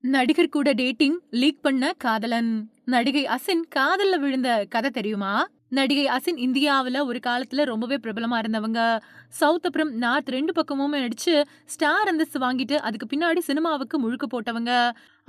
நடிகர் கூட dating league பண்ண காதலன். நடிகை அசின் காதல்ல விழுந்த கதை தெரியுமா? நடிகை அசின் இந்தியாவுல ஒரு காலத்துல ரொம்பவே பிரபலமா இருந்தவங்க. சவுத் அப்புறம் நார்த் 2 பக்கமுமே நடிச்சு ஸ்டார் அந்தஸ்து வாங்கிட்டு அதுக்கு பின்னாடி சினிமாவுக்கு முழுக்கு போட்டவங்க.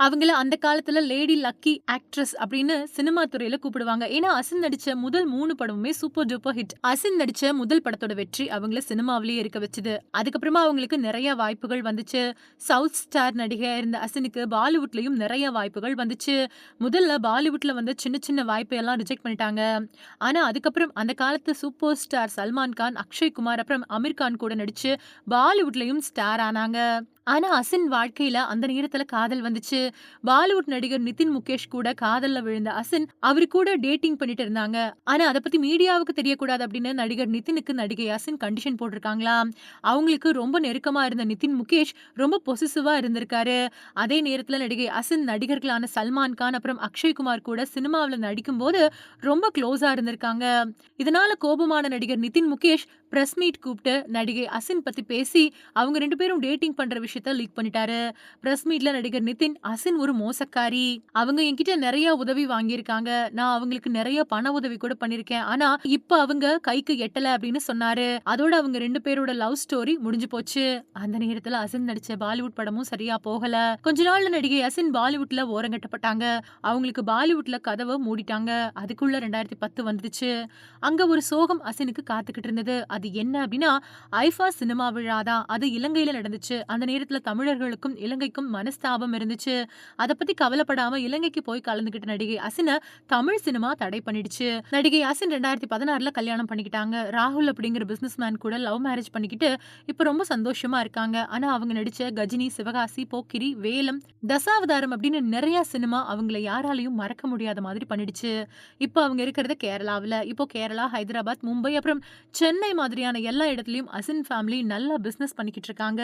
அவங்கள அந்த காலத்துல லேடி லக்கி ஆக்ட்ரஸ் அப்படின்னு சினிமா துறையில கூப்பிடுவாங்க. ஏன்னா அசின் நடிச்ச முதல் 3 படமுமே சூப்பர் டூப்பர் ஹிட். அசின் நடிச்ச முதல் படத்தோட வெற்றி அவங்கள சினிமாவிலேயே இருக்க வச்சது. அதுக்கப்புறமா அவங்களுக்கு நிறைய வாய்ப்புகள் வந்துச்சு. சவுத் ஸ்டார் நடிகையா இருந்த அசினுக்கு பாலிவுட்லயும் நிறைய வாய்ப்புகள் வந்துச்சு. முதல்ல பாலிவுட்ல வந்த சின்ன சின்ன வாய்ப்பை எல்லாம் ரிஜெக்ட் பண்ணிட்டாங்க. ஆனா அதுக்கப்புறம் அந்த காலத்து சூப்பர் ஸ்டார் சல்மான் கான், அக்ஷய் குமார் அப்புறம் அமீர் கான் கூட நடிச்சு பாலிவுட்லயும் ஸ்டார் ஆனாங்க. ஆனா அசின் வாழ்க்கையில அந்த நேரத்துல காதல் வந்துச்சு. பாலிவுட் நடிகர் நிதின் முகேஷ் கூட காதல்ல விழுந்த அசின் அவரு கூட டேட்டிங் பண்ணிட்டு இருந்தாங்க. ஆனா அத பத்தி மீடியாவுக்கு தெரியக்கூடாது அப்படின்னு நடிகர் நிதினுக்கு நடிகை அசின் கண்டிஷன் போட்டிருக்காங்களாம். அவங்களுக்கு ரொம்ப நெருக்கமா இருந்த நிதின் முகேஷ் ரொம்ப பொசசிவா இருந்திருக்காரு. அதே நேரத்துல நடிகை அசின் நடிகர்களான சல்மான் கான் அப்புறம் அக்ஷய் குமார் கூட சினிமாவுல நடிக்கும்போது ரொம்ப க்ளோஸா இருந்திருக்காங்க. இதனால கோபமான நடிகர் நிதின் முகேஷ் பிரஸ் மீட் கூப்பிட்டு நடிகை அசின் பத்தி பேசி அவங்க 2 பேரும் டேட்டிங் பண்ற விஷயத்த லீக் பண்ணிட்டாரு. பிரஸ் மீட்ல நடிகர் நிதின், அசின் ஒரு மோசக்காரி. அவங்க என்கிட்ட நிறைய உதவி வாங்கியிருக்காங்க. நான் அவங்களுக்கு நிறைய பண உதவி கூட பண்ணிருக்கேன். ஆனா இப்ப அவங்க கைக்கு எட்டல அப்படின்னு சொன்னாரு. அதோட அவங்க 2 பேரோட லவ் ஸ்டோரி முடிஞ்சு போச்சு. அந்த நேரத்துல அசின் நடிச்ச பாலிவுட் படமும் சரியா போகல. கொஞ்ச நாள்ல நடிகை அசின் பாலிவுட்ல ஓரங்கட்டப்பட்டாங்க. அவங்களுக்கு பாலிவுட்ல கதவை மூடிட்டாங்க. அதுக்குள்ள 2010 வந்துருச்சு. அங்க ஒரு சோகம் அசினுக்கு காத்துக்கிட்டு இருந்தது. அது என்ன அப்படின்னா, ஐஃபா சினிமா விழா தான். அது இலங்கையில நடந்துச்சு. அந்த நேரத்துல தமிழர்களுக்கும் இலங்கைக்கும் மனஸ்தாபம் இருந்துச்சு. அத பத்தி கவலைப்படாம இலங்கைக்கு போய் கலந்துக்கிட்ட நடிகை அசின தமிழ் சினிமா தடை பண்ணிடுச்சு. நடிகை அசின் 2016ல கல்யாணம் பண்ணிக்கிட்டாங்க. ராகுல் அப்படிங்கிற பிசினஸ் மேன் கூட லவ் மேரேஜ் பண்ணிக்கிட்டு இப்ப ரொம்ப சந்தோஷமா இருக்காங்க. ஆனா அவங்க நடிச்ச கஜினி, சிவகாசி, போக்கிரி, வேலம், தசாவதாரம் அப்படின்னு நிறைய சினிமா அவங்கள யாராலையும் மறக்க முடியாத மாதிரி பண்ணிடுச்சு. இப்ப அவங்க இருக்கிறது கேரளாவுல. இப்போ கேரளா, ஹைதராபாத், மும்பை அப்புறம் சென்னை மாதிரியான எல்லா இடத்துலயும் அசின் ஃபேமிலி நல்லா பிசினஸ் பண்ணிக்கிட்டு இருக்காங்க.